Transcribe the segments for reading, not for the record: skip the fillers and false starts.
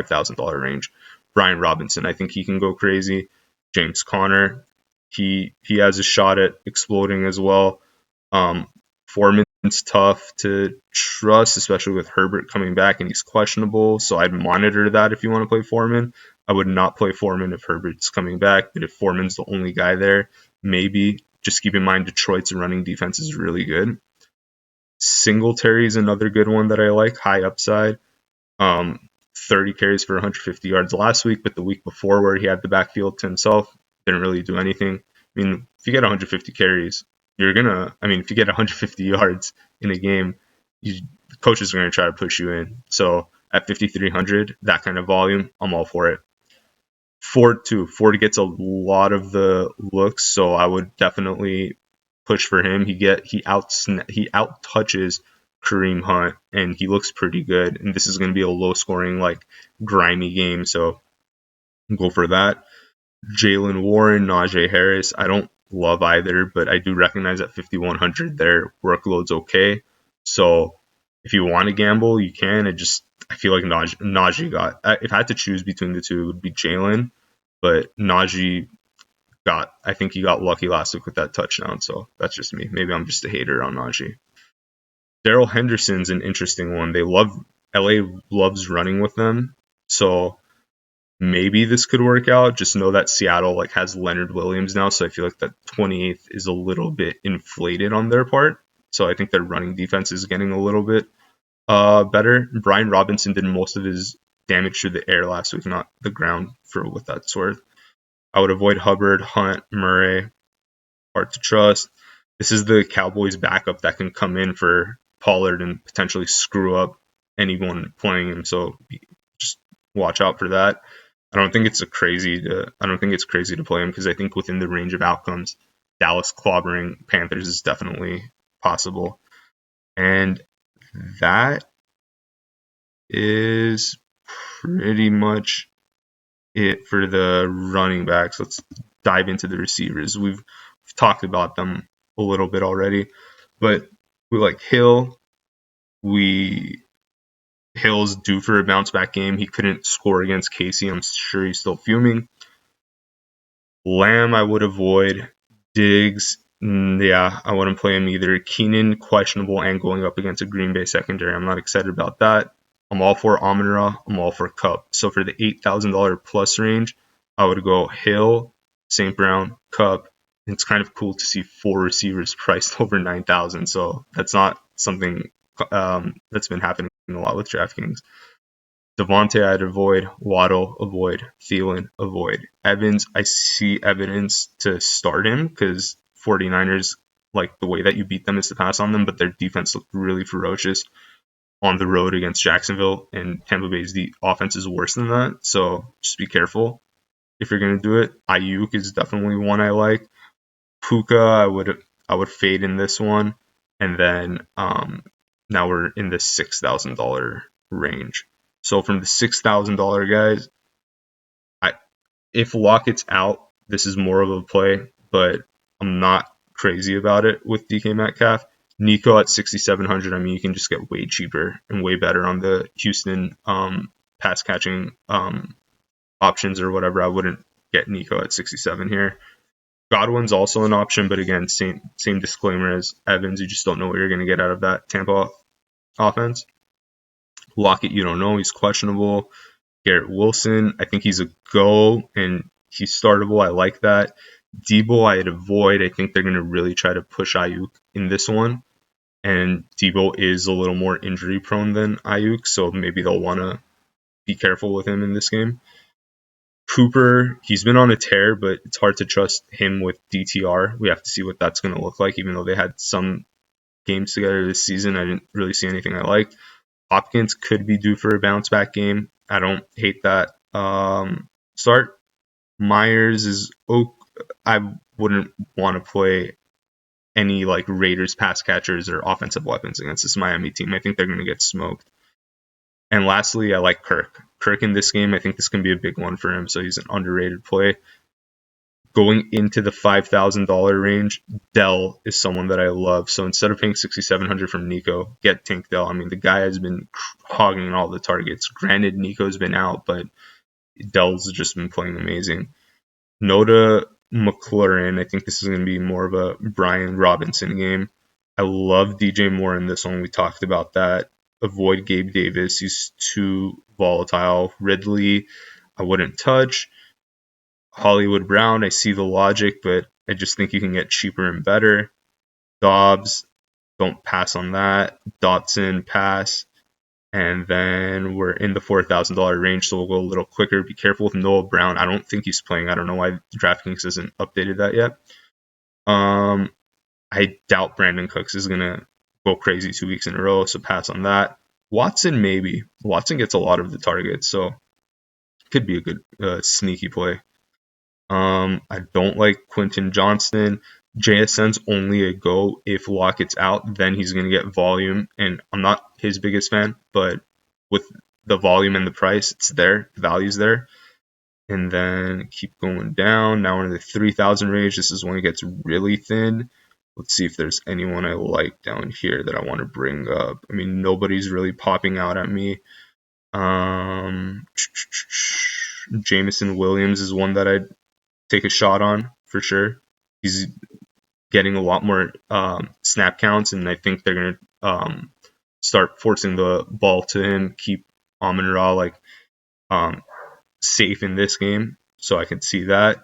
$5,000 range. Brian Robinson, I think he can go crazy. James Conner, he has a shot at exploding as well. Foreman's tough to trust, especially with Herbert coming back and he's questionable. So I'd monitor that if you want to play Foreman. I would not play Foreman if Herbert's coming back, but if Foreman's the only guy there, maybe. Just keep in mind Detroit's running defense is really good. Singletary is another good one that I like, high upside. 30 carries for 150 yards last week, but the week before where he had the backfield to himself, didn't really do anything. I mean, if you get 150 carries, if you get 150 yards in a game, the coaches are going to try to push you in. So at 5,300, that kind of volume, I'm all for it. Ford too. Ford gets a lot of the looks, so I would definitely push for him. He out touches Kareem Hunt, and he looks pretty good. And this is going to be a low scoring, like grimy game, so go for that. Jalen Warren, Najee Harris. I don't love either, but I do recognize at 5,100 their workload's okay. So if you want to gamble, you can. I feel like Najee got. If I had to choose between the two, it would be Jalen, but Najee I think he got lucky last week with that touchdown. So that's just me. Maybe I'm just a hater on Najee. Darrell Henderson's an interesting one. LA loves running with them, so maybe this could work out. Just know that Seattle has Leonard Williams now, so I feel like that 28th is a little bit inflated on their part. So I think their running defense is getting a little bit better. Brian Robinson did most of his damage through the air last week, not the ground, for what that's worth. I would avoid Hubbard, Hunt, Murray. Hard to trust. This is the Cowboys backup that can come in for Pollard and potentially screw up anyone playing him. So just watch out for that. I don't think it's crazy to play him because I think within the range of outcomes, Dallas clobbering Panthers is definitely possible. And that is pretty much it for the running backs. Let's dive into the receivers. We've talked about them a little bit already, but we like Hill. Hill's due for a bounce back game. He couldn't score against Casey. I'm sure he's still fuming. Lamb, I would avoid. Diggs, I wouldn't play him either. Keenan, questionable and going up against a Green Bay secondary. I'm not excited about that. I'm all for Amon-Ra. I'm all for Kupp. So for the $8,000 plus range, I would go Hill, St. Brown, Kupp. It's kind of cool to see 4 receivers priced over 9,000. So that's not something that's been happening a lot with DraftKings. Devontae, I'd avoid. Waddle, avoid. Thielen, avoid. Evans, I see evidence to start him because 49ers, the way that you beat them is to pass on them, but their defense looked really ferocious on the road against Jacksonville, and Tampa Bay's offense is worse than that. So just be careful if you're going to do it. Ayuk is definitely one I like. Puka, I would fade in this one, and then now we're in the $6,000 range. So from the $6,000 guys, if Lockett's out, this is more of a play, but I'm not crazy about it with DK Metcalf. Nico at 6,700. I mean, you can just get way cheaper and way better on the Houston pass catching options or whatever. I wouldn't get Nico at 67 here. Godwin's also an option, but again, same disclaimer as Evans. You just don't know what you're going to get out of that Tampa offense. Lockett, you don't know. He's questionable. Garrett Wilson, I think he's a go, and he's startable. I like that. Debo, I'd avoid. I think they're going to really try to push Ayuk in this one. And Debo is a little more injury prone than Ayuk, so maybe they'll want to be careful with him in this game. Cooper, he's been on a tear, but it's hard to trust him with DTR. We have to see what that's going to look like, even though they had some games together this season. I didn't really see anything I liked. Hopkins could be due for a bounce back game. I don't hate that start. Myers is I wouldn't want to play any Raiders pass catchers or offensive weapons against this Miami team. I think they're going to get smoked. And lastly, I like Kirk. Kirk in this game, I think this can be a big one for him, so he's an underrated play. Going into the $5,000 range, Dell is someone that I love. So instead of paying $6,700 from Nico, get Tank Dell. I mean, the guy has been hogging all the targets. Granted, Nico's been out, but Dell's just been playing amazing. Noda McLaurin, I think this is going to be more of a Brian Robinson game. I love DJ Moore in this one. We talked about that. Avoid Gabe Davis. He's too volatile. Ridley, I wouldn't touch. Hollywood Brown, I see the logic, but I just think you can get cheaper and better. Dobbs, don't pass on that. Dotson, pass. And then we're in the $4,000 range, so we'll go a little quicker. Be careful with Noah Brown. I don't think he's playing. I don't know why DraftKings hasn't updated that yet. I doubt Brandon Cooks is going to go crazy 2 weeks in a row, so pass on that. Watson, maybe. Watson gets a lot of the targets, so could be a good sneaky play. I don't like Quentin Johnston. JSN's only a go if Lockett's out, then he's going to get volume. And I'm not his biggest fan, but with the volume and the price, it's there. The value's there. And then keep going down. Now we're in the 3,000 range. This is when it gets really thin. Let's see if there's anyone I like down here that I want to bring up. I mean, nobody's really popping out at me. Jameson Williams is one that I'd take a shot on for sure. He's getting a lot more snap counts, and I think they're going to start forcing the ball to him, keep Amon-Ra safe in this game. So I can see that.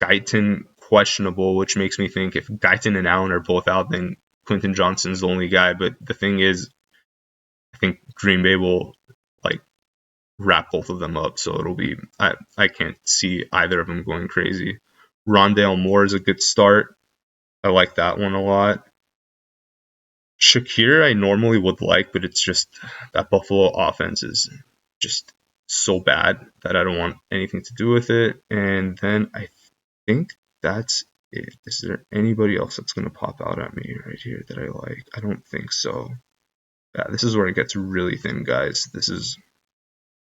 Guyton, questionable, which makes me think if Guyton and Allen are both out, then Quentin Johnston's the only guy. But the thing is, I think Green Bay will wrap both of them up, so it'll be I can't see either of them going crazy. Rondale Moore is a good start. I like that one a lot. Shakir I normally would like, but it's just that Buffalo offense is just so bad that I don't want anything to do with it. And then I think that's it. Is there anybody else that's going to pop out at me right here that I like? I don't think so. Yeah, this is where it gets really thin, guys.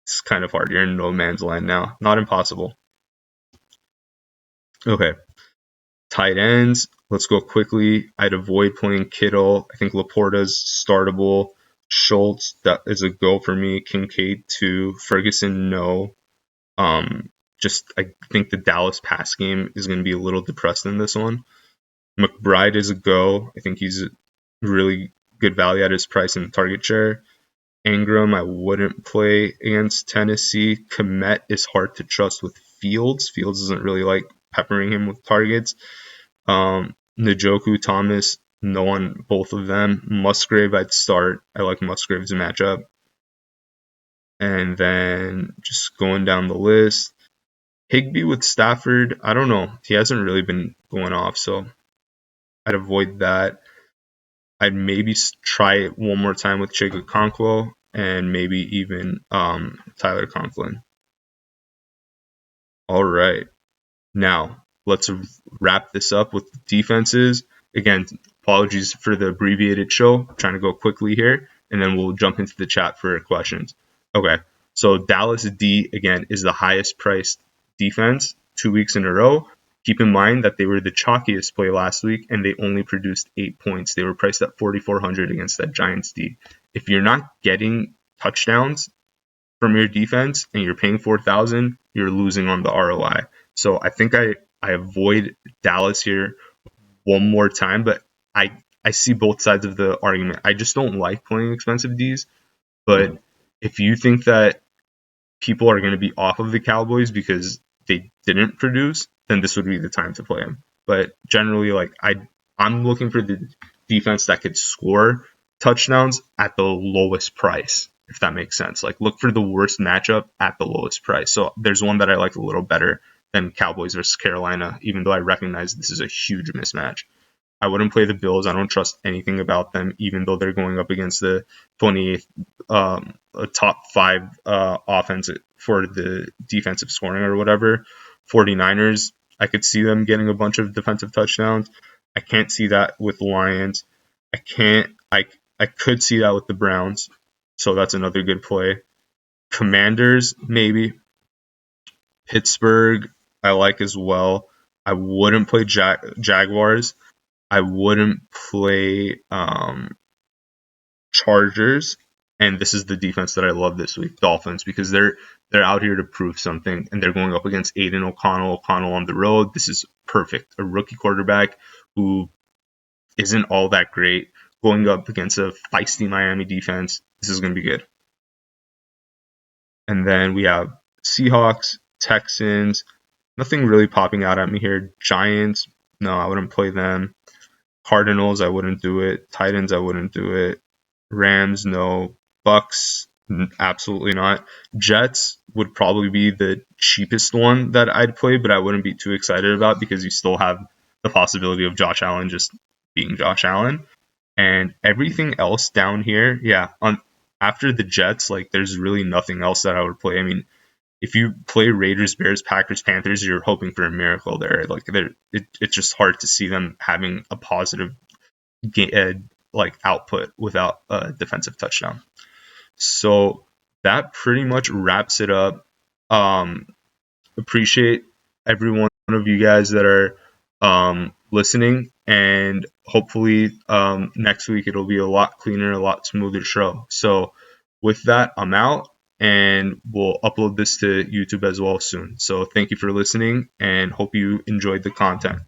It's kind of hard. You're in no man's land now. Not impossible. Okay. Tight ends. Let's go quickly. I'd avoid playing Kittle. I think Laporta's startable. Schultz, that is a go for me. Kincaid, too. Ferguson, no. I think the Dallas pass game is going to be a little depressed in this one. McBride is a go. I think he's a really good value at his price in the target share. Ingram, I wouldn't play against Tennessee. Kmet is hard to trust with Fields. Fields doesn't really like peppering him with targets. Njoku, Thomas, no on both of them. Musgrave, I'd start. I like Musgrave's matchup. And then just going down the list. Higbee with Stafford, I don't know. He hasn't really been going off, so I'd avoid that. I'd maybe try it one more time with Chig Okonkwo and maybe even Tyler Conklin. All right. Now, let's wrap this up with defenses. Again, apologies for the abbreviated show. I'm trying to go quickly here, and then we'll jump into the chat for questions. Okay. So Dallas D, again, is the highest priced defense 2 weeks in a row. Keep in mind that they were the chalkiest play last week, and they only produced 8 points. They were priced at 4,400 against that Giants D. If you're not getting touchdowns from your defense and you're paying 4,000, you're losing on the ROI. So I think I avoid Dallas here one more time, but I see both sides of the argument. I just don't like playing expensive Ds, but if you think that people are going to be off of the Cowboys because they didn't produce, then this would be the time to play them. But generally, I'm looking for the defense that could score touchdowns at the lowest price, if that makes sense. Look for the worst matchup at the lowest price. So there's one that I like a little better than Cowboys versus Carolina, even though I recognize this is a huge mismatch. I wouldn't play the Bills. I don't trust anything about them, even though they're going up against the 28th top 5 offense for the defensive scoring or whatever. 49ers, I could see them getting a bunch of defensive touchdowns. I can't see that with the Lions. I could see that with the Browns. So that's another good play. Commanders, maybe. Pittsburgh, I like as well. I wouldn't play Jaguars. I wouldn't play Chargers. And this is the defense that I love this week, Dolphins, because they're out here to prove something, and they're going up against Aiden O'Connell. O'Connell on the road. This is perfect. A rookie quarterback who isn't all that great going up against a feisty Miami defense. This is going to be good. And then we have Seahawks, Texans. Nothing really popping out at me here. Giants, no, I wouldn't play them. Cardinals, I wouldn't do it. Titans, I wouldn't do it. Rams, no. Bucks, absolutely not. Jets would probably be the cheapest one that I'd play, but I wouldn't be too excited about because you still have the possibility of Josh Allen just being Josh Allen. And everything else down here, yeah, after the Jets, like there's really nothing else that I would play. I mean, if you play Raiders, Bears, Packers, Panthers, you're hoping for a miracle there. Like it's just hard to see them having a positive like output without a defensive touchdown. So that pretty much wraps it up. Appreciate every one of you guys that are listening, and hopefully next week it'll be a lot cleaner, a lot smoother show. So with that, I'm out, and we'll upload this to YouTube as well soon. So thank you for listening, and hope you enjoyed the content.